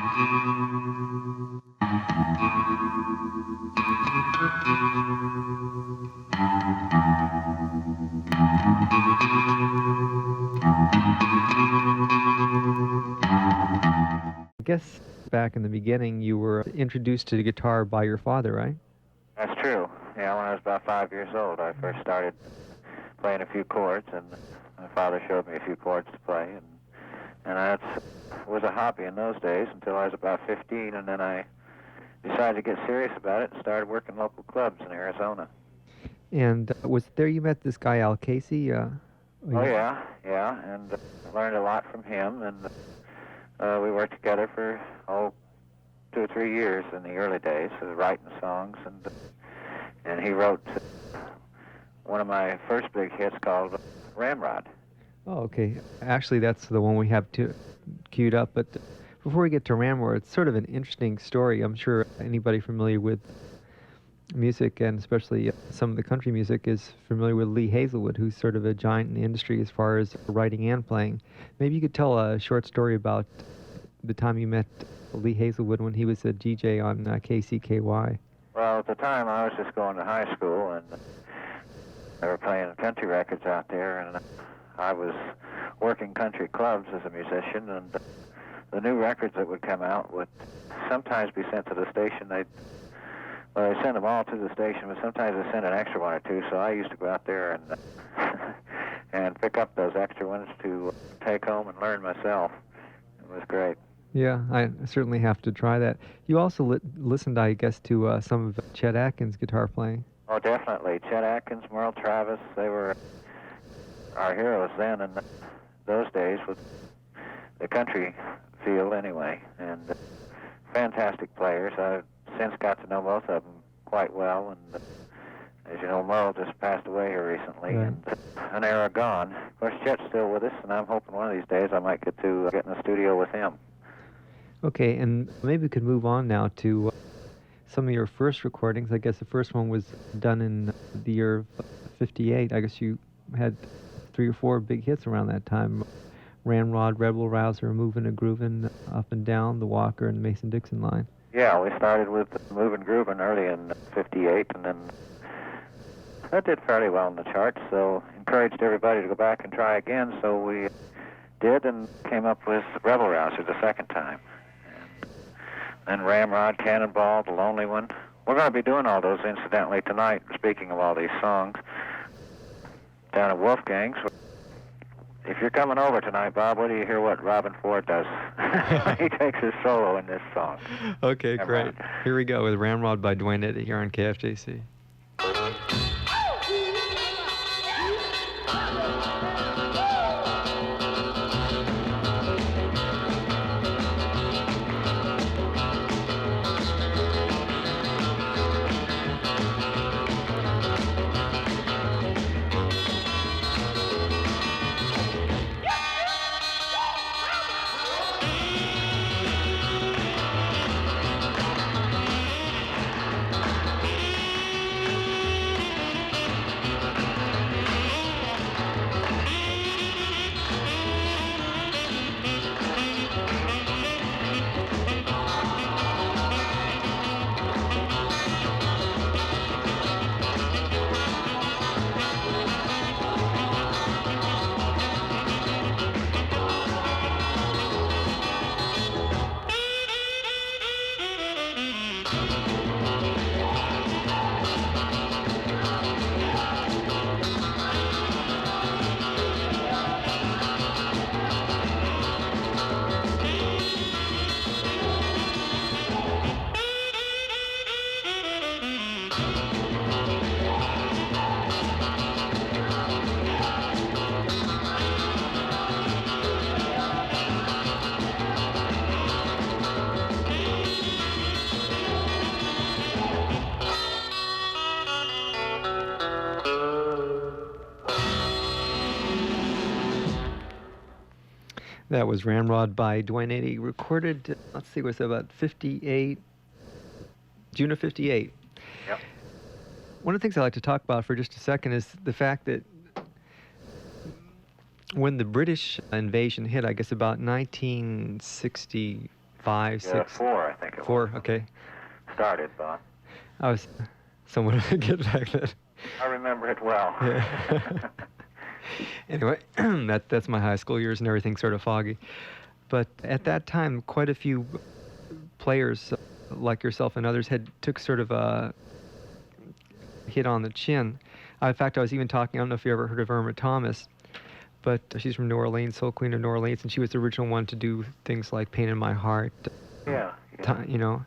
I guess back in the beginning you were introduced to the guitar by your father, right? That's true. Yeah, when I was about 5 years old, I first started playing a few chords, and my father showed me a few chords to play, and that was a hobby in those days until I was about 15, and then I decided to get serious about it and started working local clubs in Arizona. And was it there you met this guy, Al Casey? Oh, yeah, and learned a lot from him, and we worked together for, 2 or 3 years in the early days, writing songs, and he wrote one of my first big hits called Ramrod. Oh, okay. Actually, that's the one we have queued up, but before we get to Ramrod, it's sort of an interesting story. I'm sure anybody familiar with music, and especially some of the country music, is familiar with Lee Hazelwood, who's sort of a giant in the industry as far as writing and playing. Maybe you could tell a short story about the time you met Lee Hazelwood when he was a DJ on KCKY. Well, at the time I was just going to high school, and they were playing country records out there, and I was working country clubs as a musician, and the new records that would come out would sometimes be sent to the station. They sent them all to the station, but sometimes they sent an extra one or two, so I used to go out there and and pick up those extra ones to take home and learn myself. It was great. Yeah, I certainly have to try that. You also listened, I guess, to some of Chet Atkins' guitar playing. Oh, definitely. Chet Atkins, Merle Travis, they were our heroes then in those days with the country field anyway, and fantastic players. I've since got to know both of them quite well, and as you know, Merle just passed away here recently, right. And an era gone. Of course, Chet's still with us, and I'm hoping one of these days I might get to get in the studio with him. Okay, and maybe we could move on now to some of your first recordings. I guess the first one was done in the year of '58. I guess you had 3 or 4 big hits around that time. Ramrod, Rebel Rouser, Movin' and Groovin', Up and Down, The Walker, and Mason-Dixon Line. Yeah, we started with Movin' Groovin' early in '58, and then that did fairly well in the charts, so encouraged everybody to go back and try again, so we did and came up with Rebel Rouser the second time. And Ramrod, Cannonball, The Lonely One. We're going to be doing all those, incidentally, tonight, speaking of all these songs, down at Wolfgang's. If you're coming over tonight, Bob, wait till you hear what Robin Ford does. He takes his solo in this song. Okay, great. Here we go with Ramrod by Duane Eddy here on KFJC. That was Ramrod by Duane Eddy, recorded, let's see, was about 58, June of 58. Yep. One of the things I'd like to talk about for just a second is the fact that when the British invasion hit, I guess about 1964 5, 6? 4, I think it was. 4, okay. Started, but I was somewhat of a kid back then. I remember it well. Yeah. Anyway, that's my high school years and everything's sort of foggy. But at that time, quite a few players like yourself and others took sort of a hit on the chin. In fact, I was even talking, I don't know if you ever heard of Irma Thomas, but she's from New Orleans, Soul Queen of New Orleans, and she was the original one to do things like Pain in My Heart. Yeah. You know,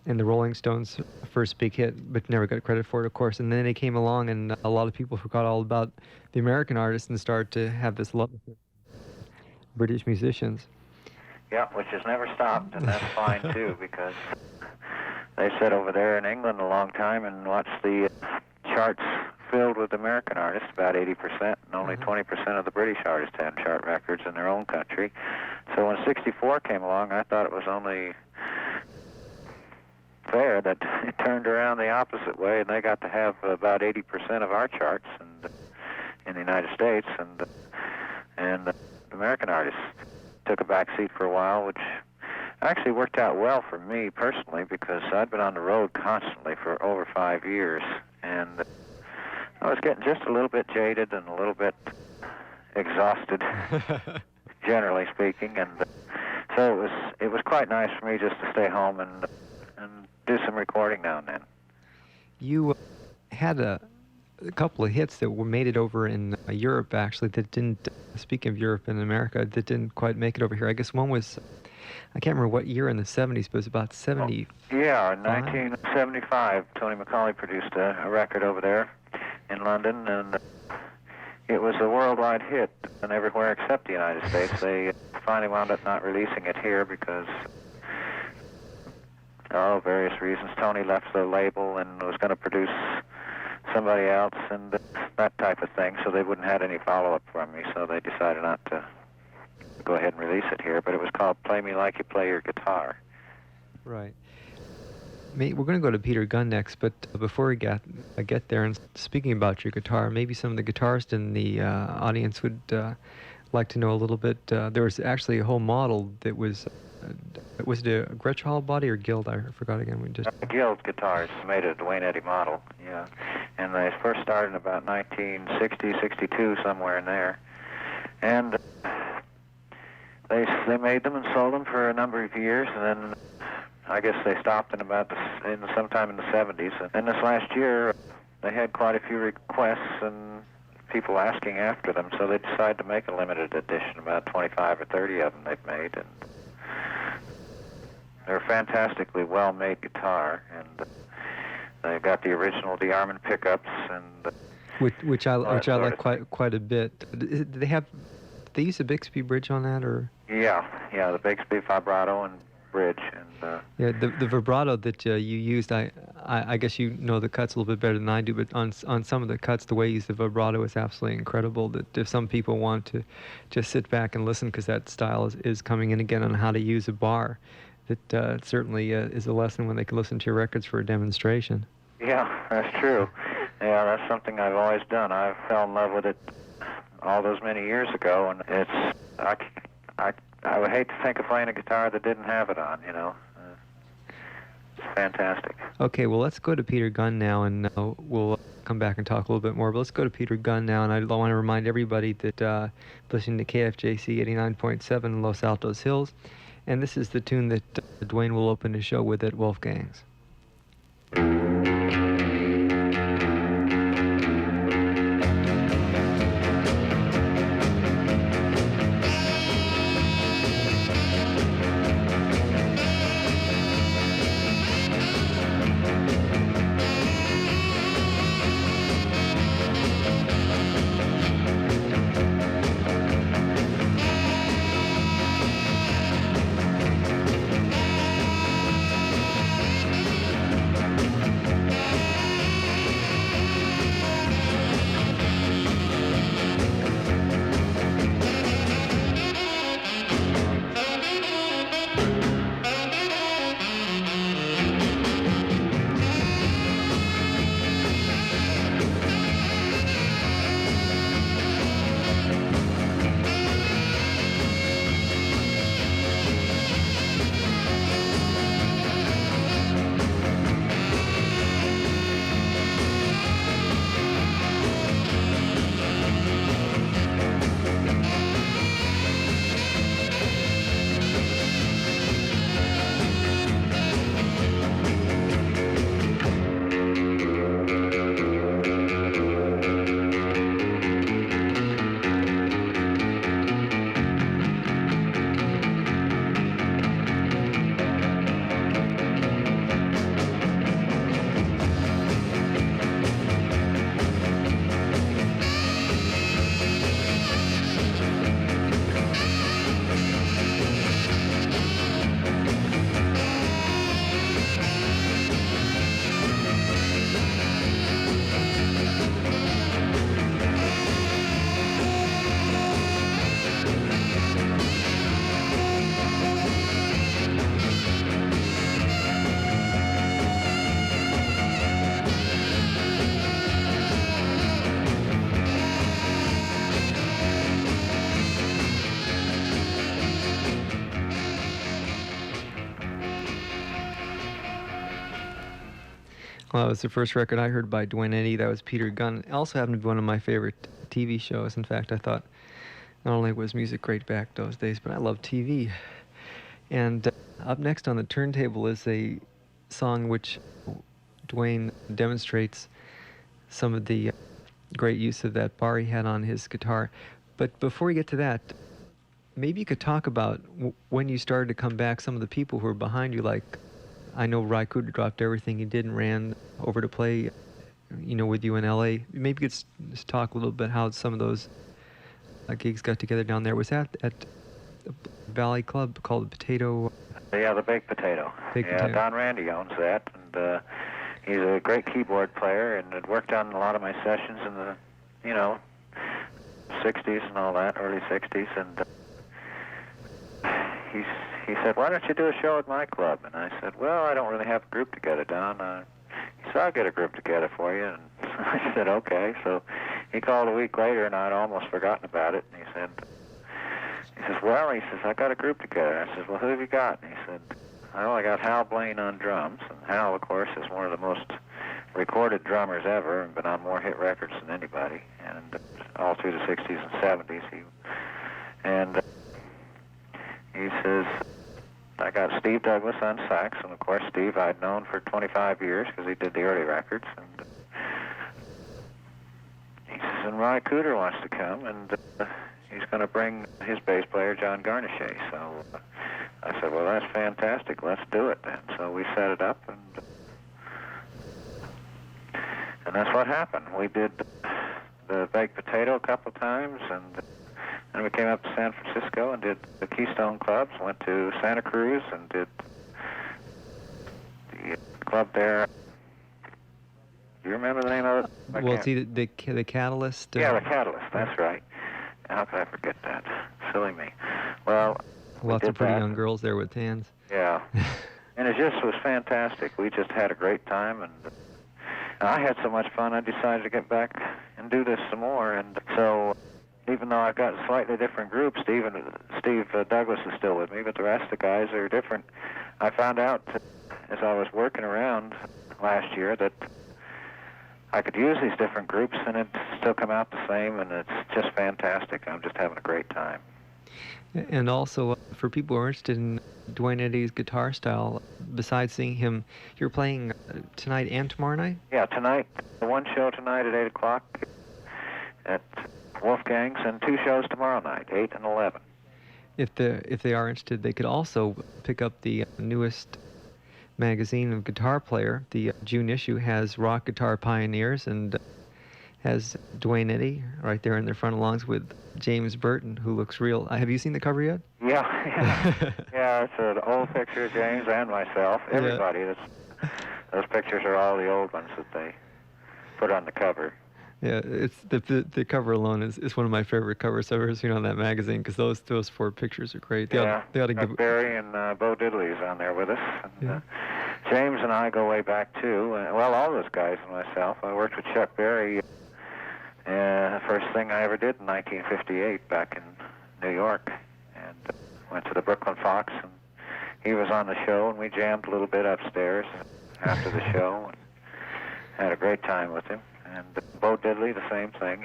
and the Rolling Stones' first big hit, but never got credit for it, of course. And then they came along, and a lot of people forgot all about the American artists and started to have this love for British musicians. Yeah, which has never stopped, and that's fine too, because they sit over there in England a long time and watch the charts filled with American artists, about 80%, and only 20% of the British artists have chart records in their own country. So when 64 came along, I thought it was only fair that it turned around the opposite way, and they got to have about 80% of our charts in the United States, and American artists took a back seat for a while, which actually worked out well for me personally, because I'd been on the road constantly for over 5 years, and I was getting just a little bit jaded and a little bit exhausted, generally speaking, and so it was quite nice for me just to stay home and do some recording now and then. You had a couple of hits that were made it over in Europe, actually, that didn't, speaking of Europe and America, that didn't quite make it over here. I guess one was, I can't remember what year in the 70s, but it was about 70. Yeah, in 1975, Tony McCauley produced a record over there in London, and it was a worldwide hit, and everywhere except the United States. They finally wound up not releasing it here because, various reasons. Tony left the label and was going to produce somebody else and that type of thing, so they wouldn't have any follow-up from me, so they decided not to go ahead and release it here, but it was called Play Me Like You Play Your Guitar. Right. We're going to go to Peter Gunn next, but before we get there, and speaking about your guitar, maybe some of the guitarists in the audience would like to know a little bit. There was actually a whole model that was it a Gretsch Hall body or Guild? I forgot again. Guild guitars made a Duane Eddy model, yeah. And they first started in about 1960, 62, somewhere in there. And they made them and sold them for a number of years, and then I guess they stopped in sometime in the 70s. And this last year, they had quite a few requests and people asking after them, so they decided to make a limited edition, about 25 or 30 of them they've made. And they're a fantastically well-made guitar, and they've got the original DeArmond pickups, and which I like quite a bit. Do they use a Bixby bridge on that, or? Yeah, the Bixby vibrato and bridge, and yeah, the vibrato that you used, I guess you know the cuts a little bit better than I do, but on some of the cuts, the way you use the vibrato is absolutely incredible. That if some people want to just sit back and listen, because that style is coming in again on how to use a bar, that certainly is a lesson when they can listen to your records for a demonstration. Yeah, that's true. Yeah, that's something I've always done. I fell in love with it all those many years ago, and I would hate to think of playing a guitar that didn't have it on, you know. It's fantastic. Okay, well, let's go to Peter Gunn now, and we'll come back and talk a little bit more. But let's go to Peter Gunn now, and I want to remind everybody that listening to KFJC 89.7 in Los Altos Hills, and this is the tune that Duane will open his show with at Wolfgang's. Well, that was the first record I heard by Duane Eddy. That was Peter Gunn. It also happened to be one of my favorite TV shows. In fact, I thought not only was music great back those days, but I love TV. And up next on the turntable is a song which Duane demonstrates some of the great use of that bar he had on his guitar. But before we get to that, maybe you could talk about when you started to come back, some of the people who were behind you, like I know Ry Cooder dropped everything he did and ran over to play, with you in L.A. Maybe you could just talk a little bit how some of those gigs got together down there. Was that at a Valley Club called the Potato? Yeah, the Baked Potato. Potato. Don Randy owns that, and he's a great keyboard player, and had worked on a lot of my sessions in the, 60s and all that, early 60s, and he said, why don't you do a show at my club? And I said, well, I don't really have a group together, Don. He said, I'll get a group together for you. And I said, okay. So he called a week later, and I'd almost forgotten about it. And he says, I got a group together. I said, well, who have you got? And he said, well, I got Hal Blaine on drums. And Hal, of course, is one of the most recorded drummers ever and been on more hit records than anybody. And all through the 60s and 70s. He says, I got Steve Douglas on sax, and of course Steve I'd known for 25 years because he did the early records. And he says, and Ry Cooder wants to come, and he's going to bring his bass player, John Garnichet. So I said, well, that's fantastic. Let's do it then. So we set it up, and that's what happened. We did the Baked Potato a couple times, and then we came up to San Francisco and did the Keystone Clubs, went to Santa Cruz and did the club there. Do you remember the name of it? Well, it's either the Catalyst. Yeah, the Catalyst, that's right. How could I forget that? Silly me. Well, lots of pretty young girls there with hands. Yeah. And it just was fantastic. We just had a great time, and I had so much fun, I decided to get back and do this some more. And so even though I've got a slightly different group, Steve Douglas is still with me, but the rest of the guys are different. I found out as I was working around last year that I could use these different groups and it still come out the same, and it's just fantastic. I'm just having a great time. And also, for people who are interested in Duane Eddy's guitar style, besides seeing him, you're playing tonight and tomorrow night? Yeah, tonight, one show tonight at 8 o'clock at Wolfgang's, and two shows tomorrow night, 8 and 11. If they are interested, they could also pick up the newest magazine of Guitar Player. The June issue has Rock Guitar Pioneers and has Duane Eddy right there in the front along with James Burton, who looks real. Have you seen the cover yet? Yeah. Yeah, it's an old picture of James and myself. Everybody. Yeah. Those pictures are all the old ones that they put on the cover. Yeah, it's the cover alone is one of my favorite covers I've ever seen on that magazine, because those four pictures are great. They ought to give Berry and Bo Diddley is on there with us. And, James and I go way back too. Well, all those guys and myself. I worked with Chuck Berry. The first thing I ever did in 1958 back in New York, and went to the Brooklyn Fox, and he was on the show, and we jammed a little bit upstairs after the show, and had a great time with him. And Bo Diddley, the same thing.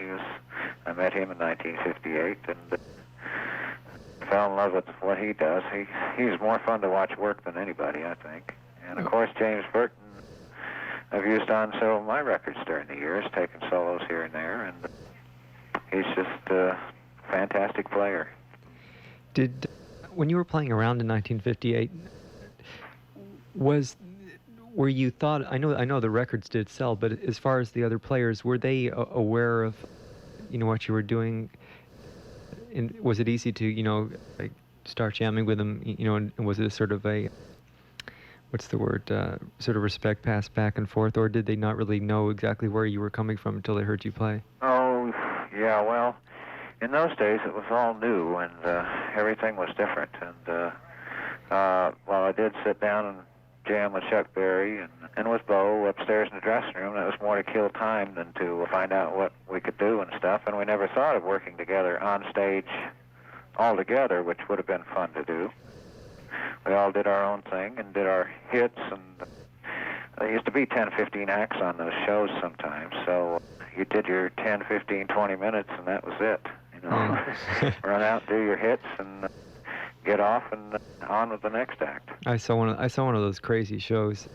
I met him in 1958, and fell in love with what he does. He's more fun to watch work than anybody, I think. And of course, James Burton, I've used on several of my records during the years, taking solos here and there, and he's just a fantastic player. When you were playing around in 1958, were you thought? I know the records did sell, but as far as the other players, were they aware of, what you were doing? And was it easy to, like, start jamming with them? And was it a sort of a, what's the word, sort of respect passed back and forth, or did they not really know exactly where you were coming from until they heard you play? Oh, yeah, well, in those days it was all new, and everything was different. And, I did sit down and jam with Chuck Berry and with Bo upstairs in the dressing room. That was more to kill time than to find out what we could do and stuff, and we never thought of working together on stage all together, which would have been fun to do. We all did our own thing and did our hits, and there used to be 10, 15 acts on those shows sometimes, so you did your 10, 15, 20 minutes, and that was it. You know, run out, do your hits, and get off and on with the next act. I saw one of those crazy shows.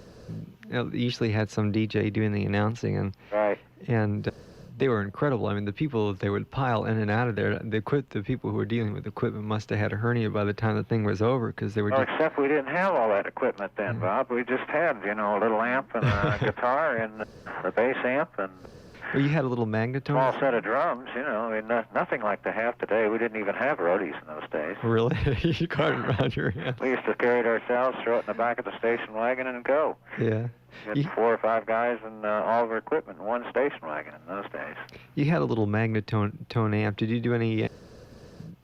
It usually had some DJ doing the announcing, and Right. and they were incredible. I mean, the people they would pile in and out of there. The people who were dealing with the equipment must have had a hernia by the time the thing was over, because they were Well, just. except we didn't have all that equipment then, Bob. We just had, you know, a little amp and a guitar and a bass amp and Well, you had a little magnetone. small set of drums, you know. I mean, nothing like they have today. We didn't even have roadies in those days. Really? You caught it around your hands. We used to carry it ourselves, throw it in the back of the station wagon, and go. Yeah. We had 4 or 5 guys and all of our equipment in one station wagon in those days. You had a little magnetone amp. Did you do any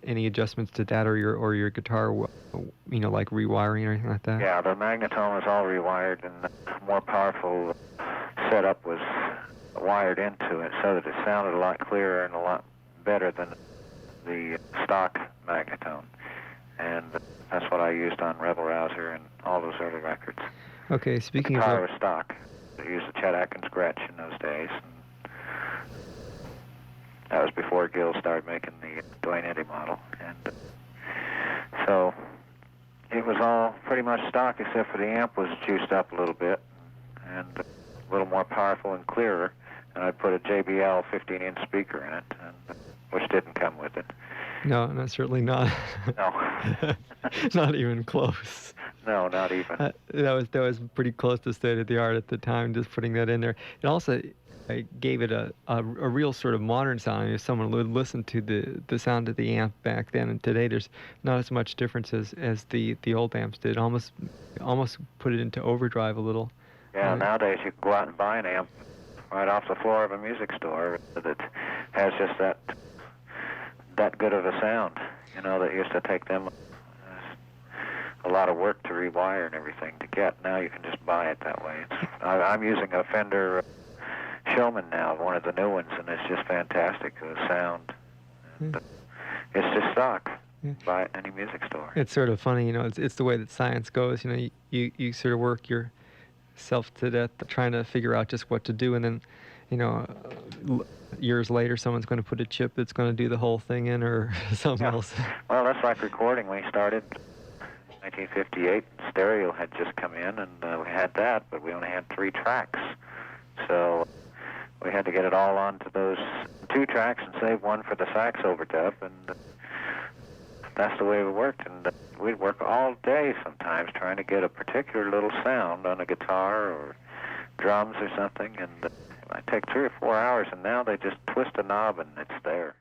adjustments to that, or your guitar, you know, like rewiring or anything like that? Yeah, the magnetone was all rewired, and the more powerful setup was wired into it so that it sounded a lot clearer and a lot better than the stock magnetone. And that's what I used on Rebel Rouser and all those early records. Okay, speaking the of guitar was stock. They used the Chet Atkins Gretsch in those days. And that was before Guild started making the Duane Eddy model. And so it was all pretty much stock, except for the amp was juiced up a little bit and a little more powerful and clearer. And I put a JBL 15-inch speaker in it, and, which didn't come with it. No, certainly not. No. Not even close. No, not even. That was pretty close to state of the art at the time, just putting that in there. It also gave it a real sort of modern sound. If someone would listen to the sound of the amp back then and today, there's not as much difference as the old amps did. Almost put it into overdrive a little. Yeah, nowadays you can go out and buy an amp right off the floor of a music store that has just that good of a sound. You know, that used to take them a lot of work to rewire and everything to get. Now you can just buy it that way. I'm using a Fender Showman now, one of the new ones, and it's just fantastic. The sound. And it's just stock. Buy it in any music store. It's sort of funny, you know. It's the way that science goes. You know, you sort of work yourself to death trying to figure out just what to do, and then, you know, years later someone's going to put a chip that's going to do the whole thing in, or something else. Well, that's like recording. We started 1958, stereo had just come in, and we had that, but we only had 3 tracks. So we had to get it all onto those 2 tracks and save one for the sax overdub, and that's the way we worked. And we'd work all day sometimes trying to get a particular little sound on a guitar or drums or something, and it might take 3 or 4 hours, and now they just twist a knob and it's there.